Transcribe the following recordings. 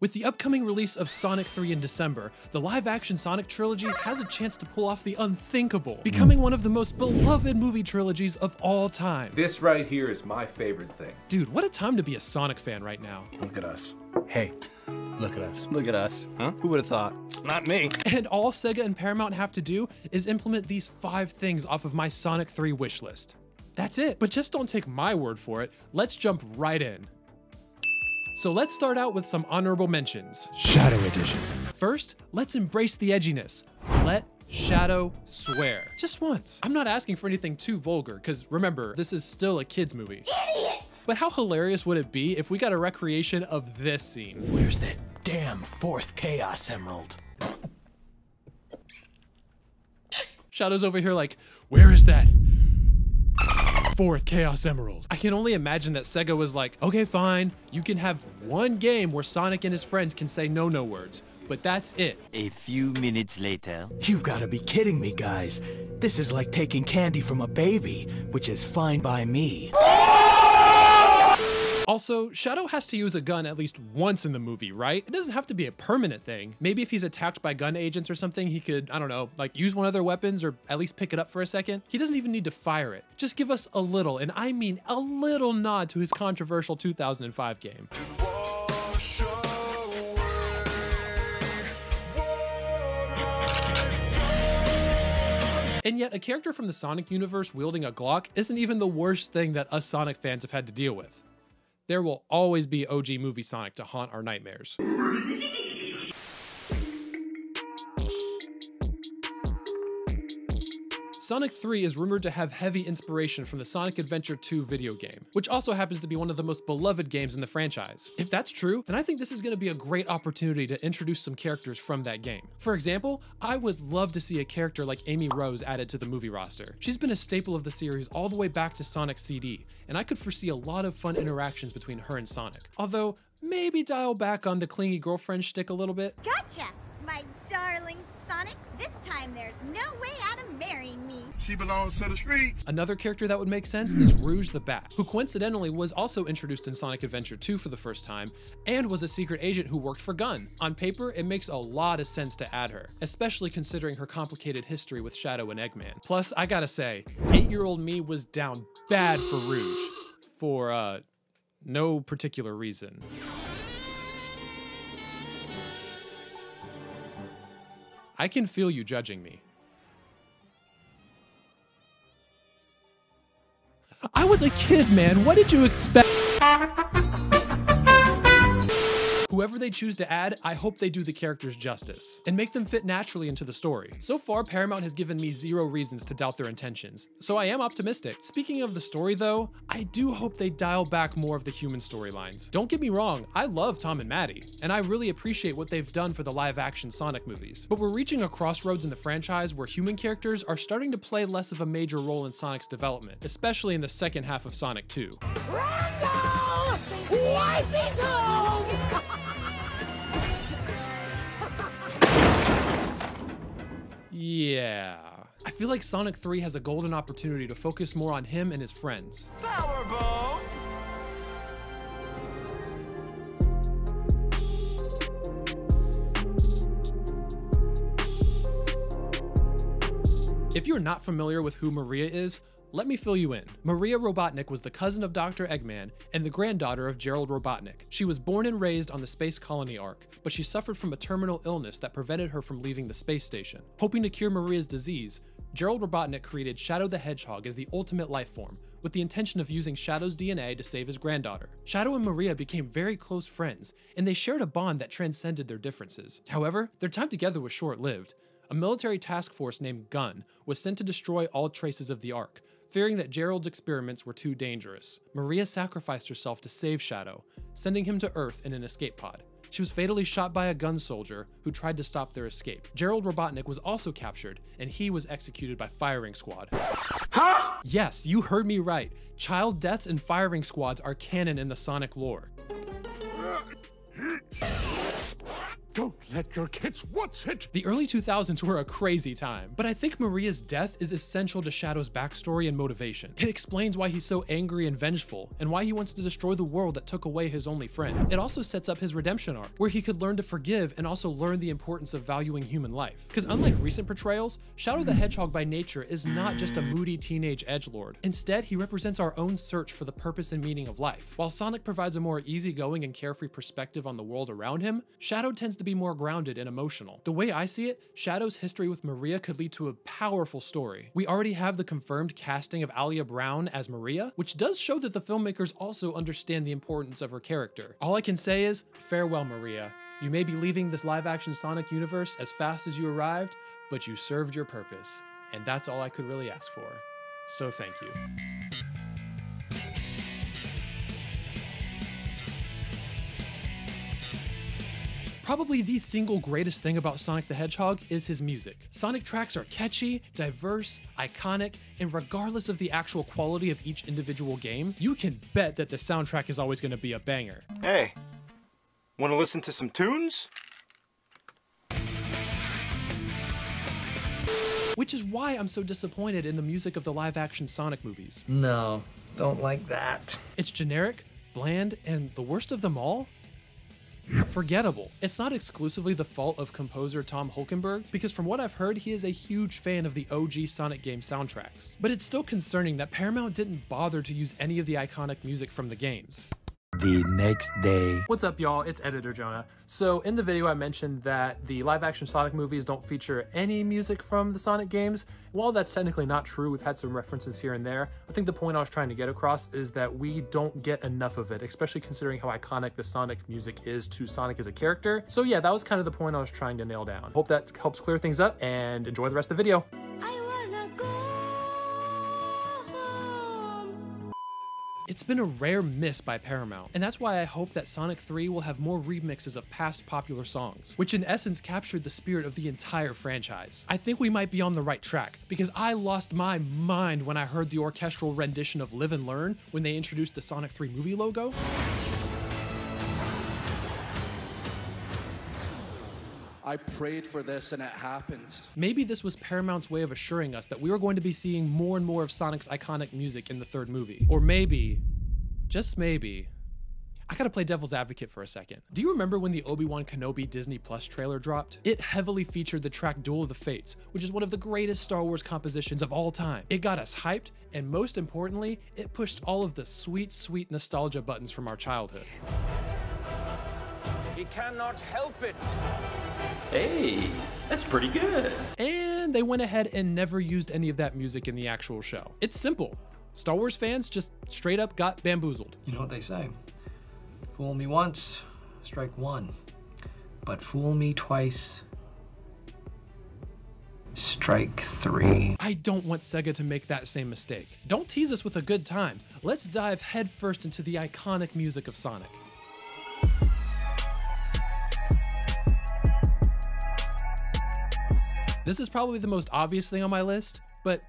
With the upcoming release of Sonic 3 in December, the live-action Sonic trilogy has a chance to pull off the unthinkable, becoming one of the most beloved movie trilogies of all time. This right here is my favorite thing. Dude, what a time to be a Sonic fan right now. Look at us. Hey, look at us. Look at us. Huh? Who would have thought? Not me. And all Sega and Paramount have to do is implement these 5 things off of my Sonic 3 wish list. That's it. But just don't take my word for it. Let's jump right in. So let's start out with some honorable mentions. Shadow Edition. First, let's embrace the edginess. Let Shadow swear. Just once. I'm not asking for anything too vulgar, because remember, this is still a kid's movie. Idiot! But how hilarious would it be if we got a recreation of this scene? Where's that damn 4th Chaos Emerald? Shadow's over here like, where is that 4th Chaos Emerald? I can only imagine that Sega was like, okay, fine, you can have one game where Sonic and his friends can say no words, but that's it. A few minutes later. You've got to be kidding me, guys. This is like taking candy from a baby, which is fine by me. Also, Shadow has to use a gun at least once in the movie, right? It doesn't have to be a permanent thing. Maybe if he's attacked by gun agents or something, he could, I don't know, like use one of their weapons or at least pick it up for a second. He doesn't even need to fire it. Just give us a little, and I mean a little nod to his controversial 2005 game. And yet, a character from the Sonic universe wielding a Glock isn't even the worst thing that us Sonic fans have had to deal with. There will always be OG movie Sonic to haunt our nightmares. Sonic 3 is rumored to have heavy inspiration from the Sonic Adventure 2 video game, which also happens to be one of the most beloved games in the franchise. If that's true, then I think this is going to be a great opportunity to introduce some characters from that game. For example, I would love to see a character like Amy Rose added to the movie roster. She's been a staple of the series all the way back to Sonic CD, and I could foresee a lot of fun interactions between her and Sonic. Although, maybe dial back on the clingy girlfriend shtick a little bit. Gotcha, my darling Sonic. This time there's no way out of marrying me. She belongs to the streets. Another character that would make sense is Rouge the Bat, who coincidentally was also introduced in Sonic Adventure 2 for the first time, and was a secret agent who worked for Gun. On paper, it makes a lot of sense to add her, especially considering her complicated history with Shadow and Eggman. Plus, I gotta say, 8-year-old me was down bad for Rouge, for no particular reason. I can feel you judging me. I was a kid, man. What did you expect? Whoever they choose to add, I hope they do the characters justice and make them fit naturally into the story. So far, Paramount has given me 0 reasons to doubt their intentions, so I am optimistic. Speaking of the story though, I do hope they dial back more of the human storylines. Don't get me wrong, I love Tom and Maddie, and I really appreciate what they've done for the live-action Sonic movies. But we're reaching a crossroads in the franchise where human characters are starting to play less of a major role in Sonic's development, especially in the second half of Sonic 2. Randall! Wifey's home! Yeah. I feel like Sonic 3 has a golden opportunity to focus more on him and his friends. Powerball. If you're not familiar with who Maria is, let me fill you in. Maria Robotnik was the cousin of Dr. Eggman and the granddaughter of Gerald Robotnik. She was born and raised on the Space Colony Ark, but she suffered from a terminal illness that prevented her from leaving the space station. Hoping to cure Maria's disease, Gerald Robotnik created Shadow the Hedgehog as the ultimate life form, with the intention of using Shadow's DNA to save his granddaughter. Shadow and Maria became very close friends, and they shared a bond that transcended their differences. However, their time together was short-lived. A military task force named Gun was sent to destroy all traces of the Ark, fearing that Gerald's experiments were too dangerous. Maria sacrificed herself to save Shadow, sending him to Earth in an escape pod. She was fatally shot by a gun soldier who tried to stop their escape. Gerald Robotnik was also captured, and he was executed by firing squad. Huh? Yes, you heard me right. Child deaths and firing squads are canon in the Sonic lore. Don't let your kids watch it! The early 2000s were a crazy time, but I think Maria's death is essential to Shadow's backstory and motivation. It explains why he's so angry and vengeful, and why he wants to destroy the world that took away his only friend. It also sets up his redemption arc, where he could learn to forgive and also learn the importance of valuing human life. Because unlike recent portrayals, Shadow the Hedgehog by nature is not just a moody teenage edgelord. Instead, he represents our own search for the purpose and meaning of life. While Sonic provides a more easygoing and carefree perspective on the world around him, Shadow tends to be more grounded and emotional. The way I see it, Shadow's history with Maria could lead to a powerful story. We already have the confirmed casting of Alyla Browne as Maria, which does show that the filmmakers also understand the importance of her character. All I can say is, farewell Maria. You may be leaving this live-action Sonic universe as fast as you arrived, but you served your purpose. And that's all I could really ask for. So thank you. Probably the single greatest thing about Sonic the Hedgehog is his music. Sonic tracks are catchy, diverse, iconic, and regardless of the actual quality of each individual game, you can bet that the soundtrack is always going to be a banger. Hey, want to listen to some tunes? Which is why I'm so disappointed in the music of the live-action Sonic movies. No, don't like that. It's generic, bland, and the worst of them all? Forgettable. It's not exclusively the fault of composer Tom Holkenborg, because from what I've heard, he is a huge fan of the OG Sonic game soundtracks. But it's still concerning that Paramount didn't bother to use any of the iconic music from the games. The next day. What's up, y'all? It's Editor Jonah. So in the video, I mentioned that the live-action Sonic movies don't feature any music from the Sonic games. While that's technically not true, we've had some references here and there. I think the point I was trying to get across is that we don't get enough of it, especially considering how iconic the Sonic music is to Sonic as a character. So yeah, that was kind of the point I was trying to nail down. Hope that helps clear things up, and enjoy the rest of the video. It's been a rare miss by Paramount, and that's why I hope that Sonic 3 will have more remixes of past popular songs, which in essence captured the spirit of the entire franchise. I think we might be on the right track, because I lost my mind when I heard the orchestral rendition of Live and Learn when they introduced the Sonic 3 movie logo. I prayed for this and it happened. Maybe this was Paramount's way of assuring us that we were going to be seeing more and more of Sonic's iconic music in the third movie. Or maybe, just maybe, I gotta play devil's advocate for a second. Do you remember when the Obi-Wan Kenobi Disney Plus trailer dropped? It heavily featured the track Duel of the Fates, which is one of the greatest Star Wars compositions of all time. It got us hyped, and most importantly, it pushed all of the sweet, sweet nostalgia buttons from our childhood. He cannot help it. Hey, that's pretty good. And they went ahead and never used any of that music in the actual show. It's simple. Star Wars fans just straight up got bamboozled. You know what they say? Fool me once, strike one. But fool me twice, strike three. I don't want Sega to make that same mistake. Don't tease us with a good time. Let's dive headfirst into the iconic music of Sonic. This is probably the most obvious thing on my list, but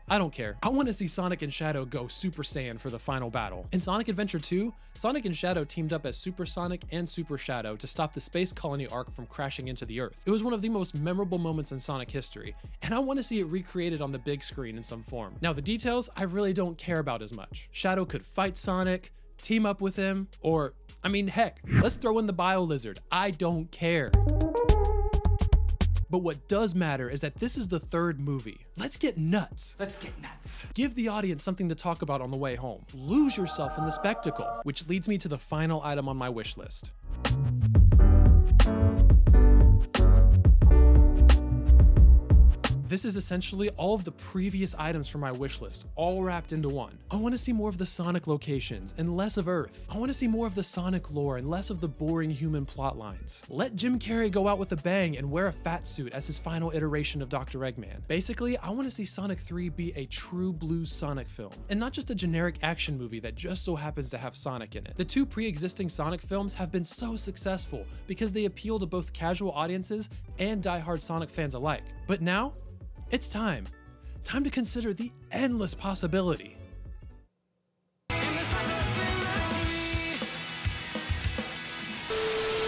I don't care. I want to see Sonic and Shadow go Super Saiyan for the final battle. In Sonic Adventure 2, Sonic and Shadow teamed up as Super Sonic and Super Shadow to stop the space colony arc from crashing into the Earth. It was one of the most memorable moments in Sonic history, and I want to see it recreated on the big screen in some form. Now, the details I really don't care about as much. Shadow could fight Sonic, team up with him, or, I mean, heck, let's throw in the Bio Lizard. I don't care. But what does matter is that this is the third movie. Let's get nuts. Let's get nuts. Give the audience something to talk about on the way home. Lose yourself in the spectacle, which leads me to the final item on my wish list. This is essentially all of the previous items from my wish list, all wrapped into one. I want to see more of the Sonic locations and less of Earth. I want to see more of the Sonic lore and less of the boring human plot lines. Let Jim Carrey go out with a bang and wear a fat suit as his final iteration of Dr. Eggman. Basically, I want to see Sonic 3 be a true blue Sonic film, and not just a generic action movie that just so happens to have Sonic in it. The two pre-existing Sonic films have been so successful because they appeal to both casual audiences and die-hard Sonic fans alike. But now, it's time to consider the endless possibility.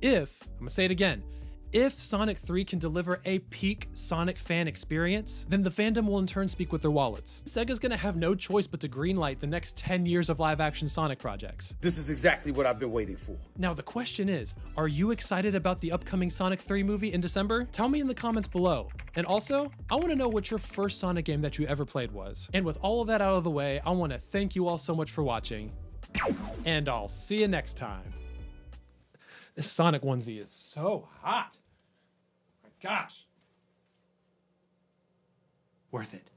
If, I'm gonna say it again, If Sonic 3 can deliver a peak Sonic fan experience, then the fandom will in turn speak with their wallets. Sega's gonna have no choice but to greenlight the next 10 years of live-action Sonic projects. This is exactly what I've been waiting for. Now the question is, are you excited about the upcoming Sonic 3 movie in December? Tell me in the comments below. And also, I wanna know what your first Sonic game that you ever played was. And with all of that out of the way, I wanna thank you all so much for watching, and I'll see you next time. This Sonic onesie is so hot. My gosh. Worth it.